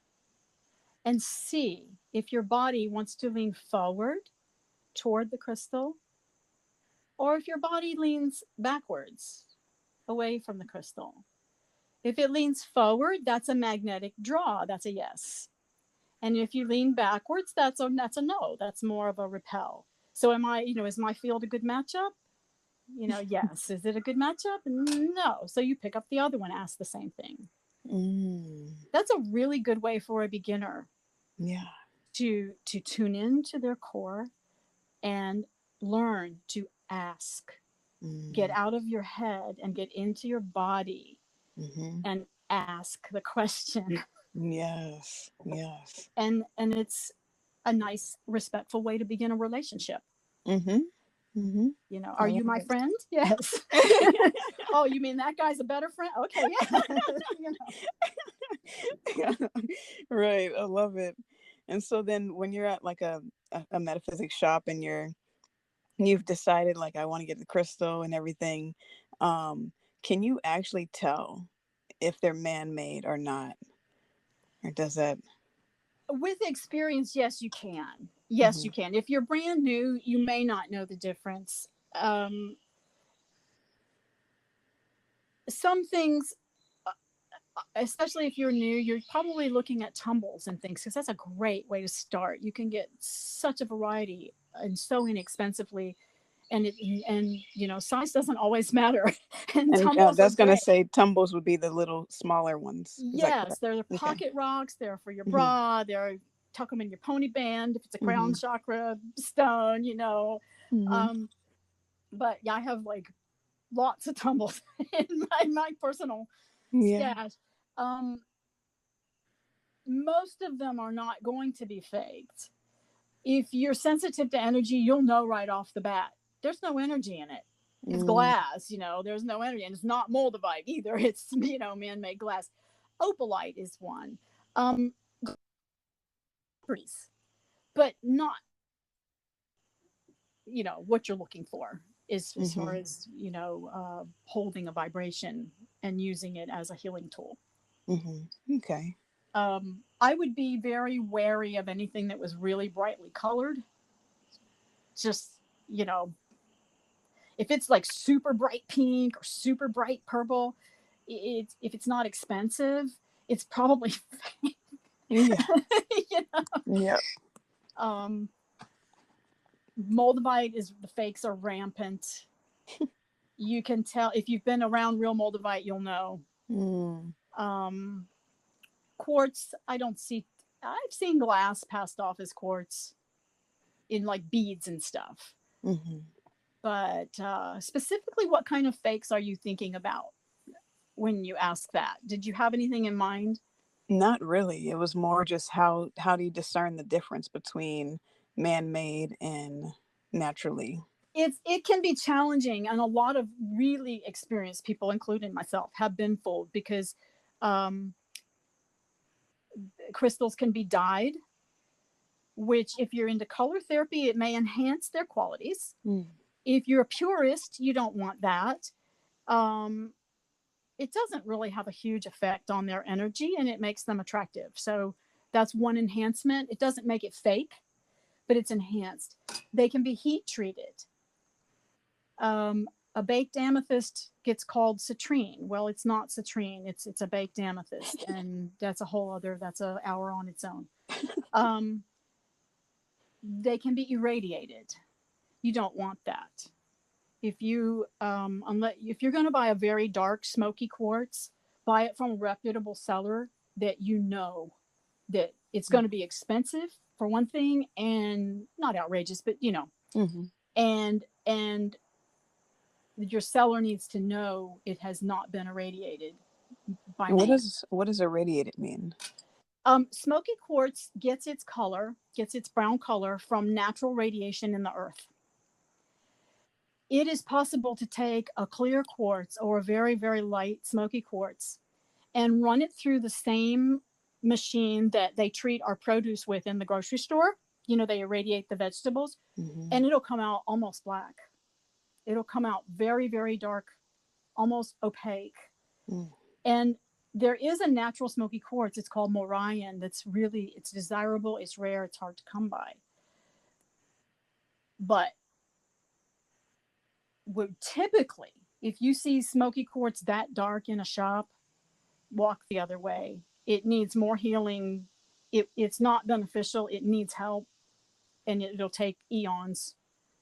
and see if your body wants to lean forward toward the crystal or if your body leans backwards away from the crystal. If it leans forward, that's a magnetic draw. That's a yes. And if you lean backwards, that's a no. That's more of a repel. So is my field a good matchup? Yes. Is it a good matchup? No. So you pick up the other one, ask the same thing. Mm. That's a really good way for a beginner Yeah. to tune into their core and learn to ask. Get Mm. out of your head and get into your body Mm-hmm. and ask the question. Yes. Yes. And it's a nice, respectful way to begin a relationship. Mm-hmm. Mm-hmm. I Are you love my friend? Yes. it. Oh, you mean that guy's a better friend? Okay, yeah. you know. Right. I love it. And so then when you're at like a metaphysics shop and you've decided like I want to get the crystal and everything, um, can you actually tell if they're man-made or not? Or does that? With experience, yes, you can. Yes, Hmm. you can. If you're brand new, you may not know the difference. Some things, especially if you're new, you're probably looking at tumbles and things because that's a great way to start. You can get such a variety and so inexpensively, and size doesn't always matter, and And tumbles are that's gonna great. say tumbles would be the little smaller ones. Is that Yes, correct? they're the Okay. pocket rocks. They're for your Hmm. bra. They're tuck them in your pony band if it's a crown Hmm. chakra stone. Hmm. Um, but yeah, I have like lots of tumbles in my personal Yeah. stash. Um, most of them are not going to be faked. If you're sensitive to energy, you'll know right off the bat. There's no energy in it. It's Mm. glass, there's no energy. And it's not moldavite either. It's, man made glass. Opalite is one. Um, but not, what you're looking for is as far Hmm. as, holding a vibration and using it as a healing tool. Hmm. Okay. I would be very wary of anything that was really brightly colored. Just, you know, if it's like super bright pink or super bright purple, if it's not expensive, it's probably Yeah. you know. Yep. Um, Moldavite is the fakes are rampant. You can tell if you've been around real Moldavite, you'll know. Mm. Um, Quartz, I don't see. I've seen glass passed off as quartz in like beads and stuff. Hmm. But specifically, what kind of fakes are you thinking about when you ask that? Did you have anything in mind? Not really. It was more just how do you discern the difference between man-made and naturally? It can be challenging, and a lot of really experienced people, including myself, have been fooled because um, crystals can be dyed. Which, if you're into color therapy, it may enhance their qualities. Mm. If you're a purist, you don't want that. Um, it doesn't really have a huge effect on their energy, and it makes them attractive. So that's one enhancement. It doesn't make it fake, but it's enhanced. They can be heat treated. A baked amethyst gets called citrine. Well, it's not citrine. It's a baked amethyst, and that's an hour on its own. Um, they can be irradiated. You don't want that. If you're going to buy a very dark, smoky quartz, buy it from a reputable seller that that it's going to be expensive for one thing, and not outrageous, but Mm-hmm. and your seller needs to know it has not been irradiated by What man. does irradiated mean? Smoky quartz gets its brown color from natural radiation in the earth. It is possible to take a clear quartz or a very, very light smoky quartz and run it through the same machine that they treat our produce with in the grocery store. They irradiate the vegetables, Mm-hmm. and it'll come out almost black. It'll come out very, very dark, almost opaque. Mm. And there is a natural smoky quartz. It's called Morion. It's desirable. It's rare. It's hard to come by. But typically, if you see smoky quartz that dark in a shop, walk the other way. It needs more healing. It's not beneficial. It needs help, and it'll take eons,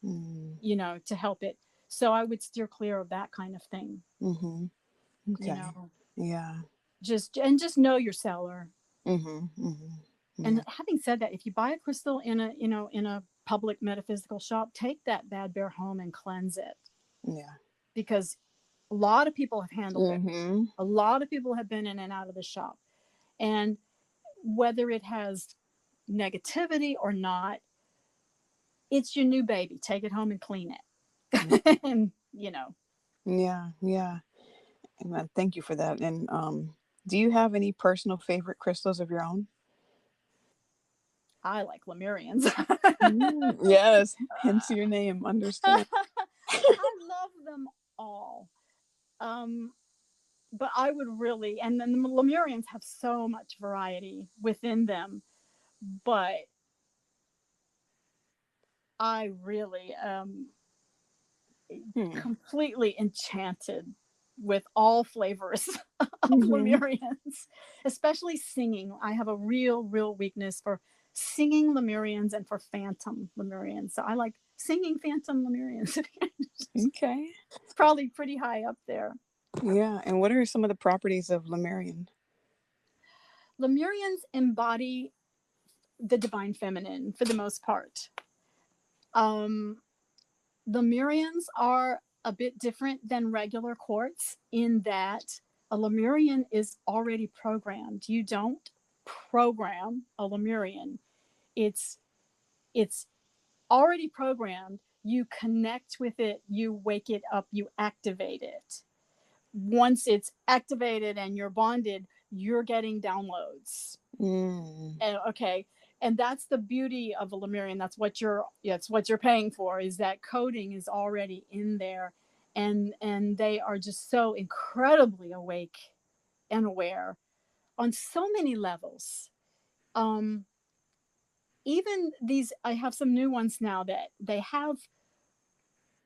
Mm. to help it. So I would steer clear of that kind of thing. Mm-hmm. You Okay. know, Yeah. just know your seller. Mm-hmm. Mm-hmm. And Yeah. having said that, if you buy a crystal in a, in a public metaphysical shop, take that bad bear home and cleanse it, Yeah. because a lot of people have handled it. Mm-hmm. A lot of people have been in and out of the shop. And whether it has negativity or not, it's your new baby. Take it home and clean it. And, Yeah. Yeah. Thank you for that. And do you have any personal favorite crystals of your own? I like Lemurians. Yes, hence your name. Understand. I love them all. Um, but I would really, and then the Lemurians have so much variety within them, but I really Hmm. completely enchanted with all flavors of Mm-hmm. Lemurians, especially singing. I have a real weakness for singing Lemurians and for phantom Lemurians. So I like singing phantom Lemurians. It's Okay. probably pretty high up there. Yeah. And what are some of the properties of Lemurian? Lemurians embody the divine feminine for the most part. Um, Lemurians are a bit different than regular quartz in that a Lemurian is already programmed. You don't program a Lemurian. It's it's already programmed. You connect with it, you wake it up, you activate it. Once it's activated and you're bonded, you're getting downloads. Mm. And okay, and that's the beauty of a Lemurian. That's what you're paying for, is that coding is already in there, and they are just so incredibly awake and aware on so many levels. um Even these, I have some new ones now that they have,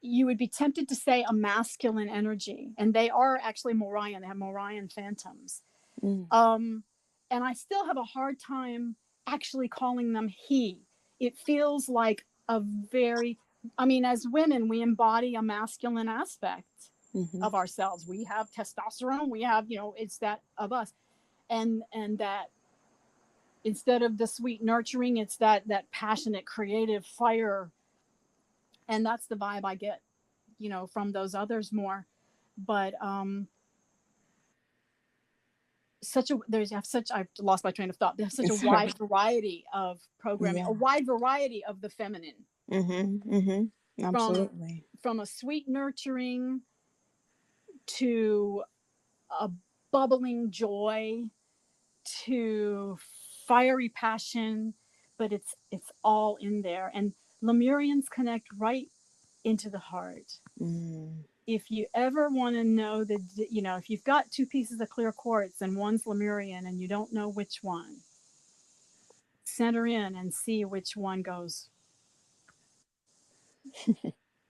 you would be tempted to say, a masculine energy, and they are actually Morion. They have Morion phantoms. Mm. um and I still have a hard time actually calling them he. It feels like a very, I mean, as women, we embody a masculine aspect Mm-hmm. of ourselves. We have testosterone, we have, it's that of us. And that instead of the sweet nurturing, it's that passionate creative fire. And that's the vibe I get, from those others more. But I've lost my train of thought. There's such a Sorry. wide variety of programming, a Yeah. wide variety of the feminine, Mm-hmm. Mm-hmm. from Absolutely. a sweet nurturing to a bubbling joy to fiery passion, but it's all in there. And Lemurians connect right into the heart. Mm. If you ever want to know if you've got two pieces of clear quartz and one's Lemurian and you don't know which one, center in and see which one goes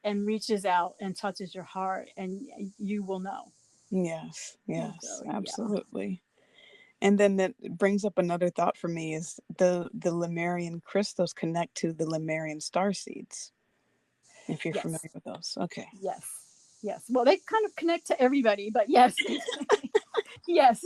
and reaches out and touches your heart, and you will know. Yes. Yes. So yeah. Absolutely. And then that brings up another thought for me is the Lemurian crystals connect to the Lemurian star seeds. If you're Yes. familiar with those. Okay. Yes. Well, they kind of connect to everybody, but yes. Yes.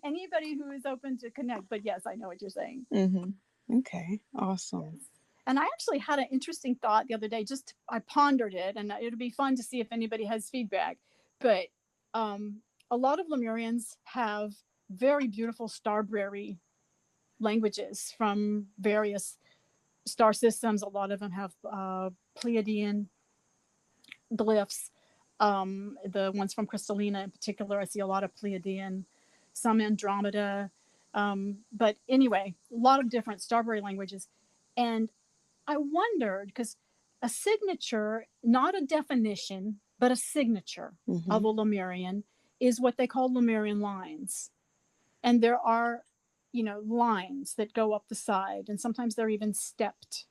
Anybody who is open to connect, but yes, I know what you're saying. Mm-hmm. Okay. Yes. Awesome. And I actually had an interesting thought the other day. Just I pondered it, and it'll be fun to see if anybody has feedback. But um, a lot of Lemurians have very beautiful starbrary languages from various star systems. A lot of them have Pleiadian glyphs. The ones from Crystallina in particular, I see a lot of Pleiadian, some Andromeda. But anyway, a lot of different starberry languages. And I wondered, because a signature, not a definition, but a signature Mm-hmm. of a Lemurian is what they call Lemurian lines. And there are, lines that go up the side, and sometimes they're even stepped.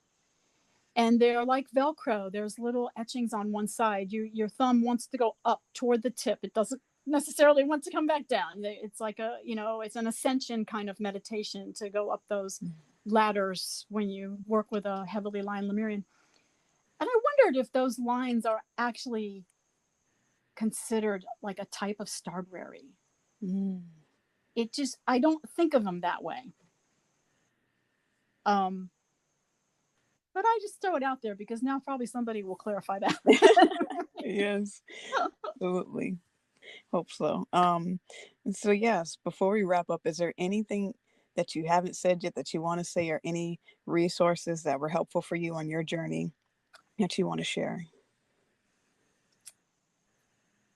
And they're like Velcro. There's little etchings on one side. Your thumb wants to go up toward the tip. It doesn't necessarily want to come back down. It's like it's an ascension kind of meditation to go up those ladders when you work with a heavily lined Lemurian. And I wondered if those lines are actually considered like a type of starberry. Mm. It just, I don't think of them that way. Um, but I just throw it out there because now probably somebody will clarify that. Yes, absolutely. Hope so. And so yes, before we wrap up, is there anything that you haven't said yet that you want to say, or any resources that were helpful for you on your journey that you want to share?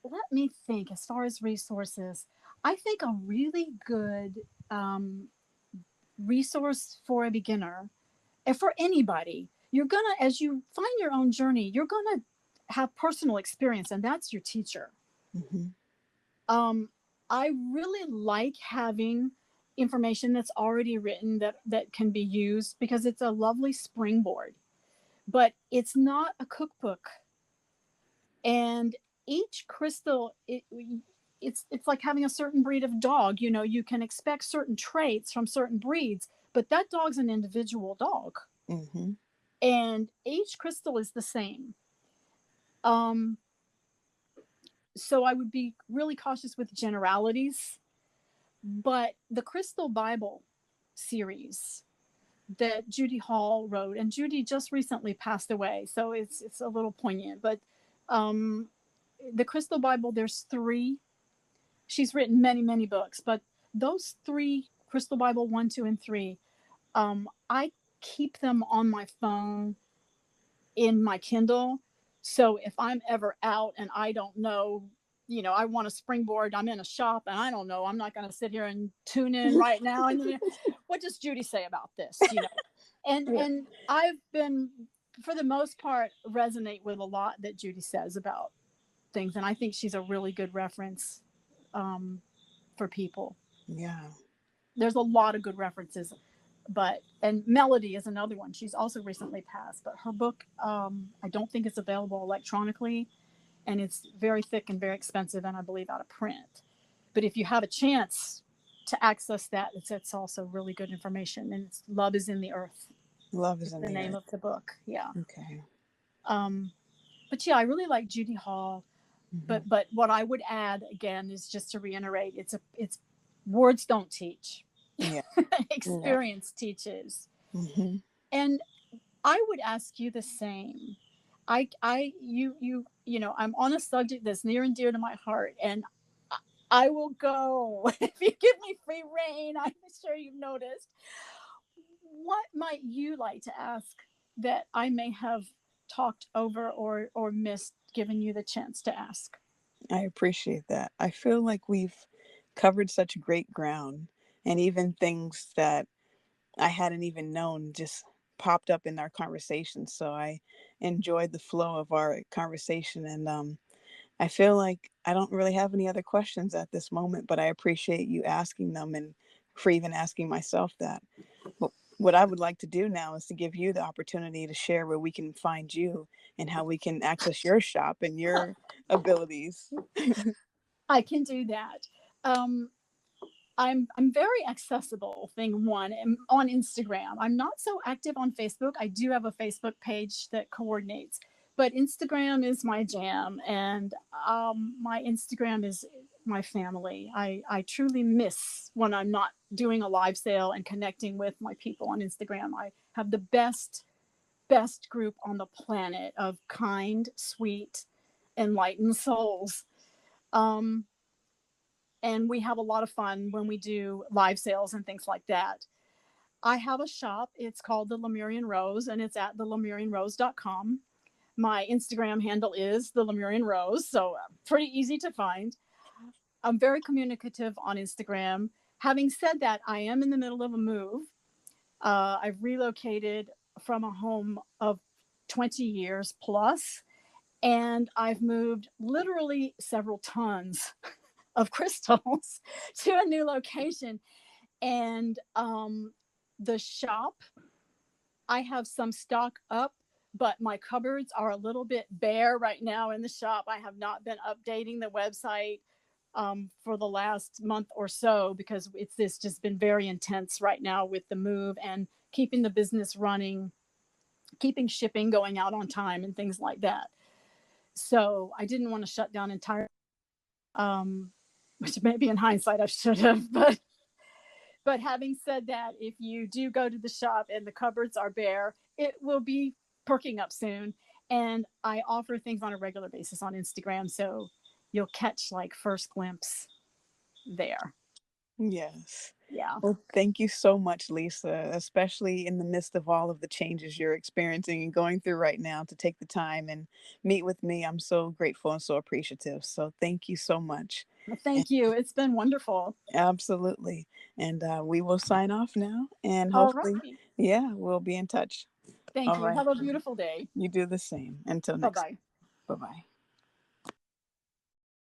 Let me think. As far as resources, I think a really good um, resource for a beginner and for anybody, you're gonna, as you find your own journey, you're gonna have personal experience, and that's your teacher. Mm-hmm. um, I really like having information that's already written that can be used because it's a lovely springboard, but it's not a cookbook. And each crystal, it's like having a certain breed of dog. You know, you can expect certain traits from certain breeds, but that dog's an individual dog, Mm-hmm. and each crystal is the same. Um, so I would be really cautious with generalities. But the Crystal Bible series that Judy Hall wrote, and Judy just recently passed away, so it's a little poignant. But um, the Crystal Bible, there's three. She's written many books, but those three, Crystal Bible 1, 2, and 3, I keep them on my phone in my Kindle. So if I'm ever out and I don't know, you know, I want a springboard, I'm in a shop and I don't know, I'm not going to sit here and tune in right now. And what does Judy say about this? You know, Yeah. and I've been, for the most part, resonate with a lot that Judy says about things. And I think she's a really good reference um, for people. Yeah. There's a lot of good references, but and Melody is another one. She's also recently passed, but her book, I don't think it's available electronically, and it's very thick and very expensive, and I believe out of print. But if you have a chance to access that, it's also really good information. And it's Love is in the Earth. Love is It's in the the name earth. of the book. Yeah. Okay. Um, but yeah, I really like Judy Hall. Mm-hmm. But what I would add again is just to reiterate, it's words don't teach. Yeah. Yeah. Experience teaches. Mm-hmm. And I would ask you the same. You know, I'm on a subject that's near and dear to my heart, and I will go if you give me free reign. I'm sure you've noticed. What might you like to ask that I may have talked over or missed, giving you the chance to ask? I appreciate that. I feel like we've covered such great ground, and even things that I hadn't even known just popped up in our conversation. So I enjoyed the flow of our conversation. And I feel like I don't really have any other questions at this moment, but I appreciate you asking them, and for even asking myself that. But what I would like to do now is to give you the opportunity to share where we can find you and how we can access your shop and your abilities. I can do that. Um, I'm very accessible. Thing one, on Instagram. I'm not so active on Facebook. I do have a Facebook page that coordinates, but Instagram is my jam, and my Instagram is my family. I truly miss when I'm not doing a live sale and connecting with my people on Instagram. I have the best group on the planet of kind, sweet, enlightened souls. Um, and we have a lot of fun when we do live sales and things like that. I have a shop. It's called the Lemurian Rose, and it's at thelemurianrose.com. My Instagram handle is the Lemurian Rose, so pretty easy to find. I'm very communicative on Instagram. Having said that, I am in the middle of a move. I've relocated from a home of 20 years plus, and I've moved literally several tons of crystals to a new location. And the shop, I have some stock up, but my cupboards are a little bit bare right now in the shop. I have not been updating the website for the last month or so because it's just been very intense right now with the move and keeping the business running keeping shipping going out on time and things like that. So I didn't want to shut down entirely, um, which maybe in hindsight I should have. But having said that, if you do go to the shop and the cupboards are bare, it will be perking up soon. And I offer things on a regular basis on Instagram, so you'll catch like first glimpse there. Yes. Yeah. Well, thank you so much, Lisa, especially in the midst of all of the changes you're experiencing and going through right now to take the time and meet with me. I'm so grateful and so appreciative. So thank you so much. Well, And thank you. It's been wonderful. absolutely. And we will sign off now. And All hopefully, right. yeah, we'll be in touch. Thank All you. right. Have a beautiful day. You do the same. Until Bye next. bye. Bye bye.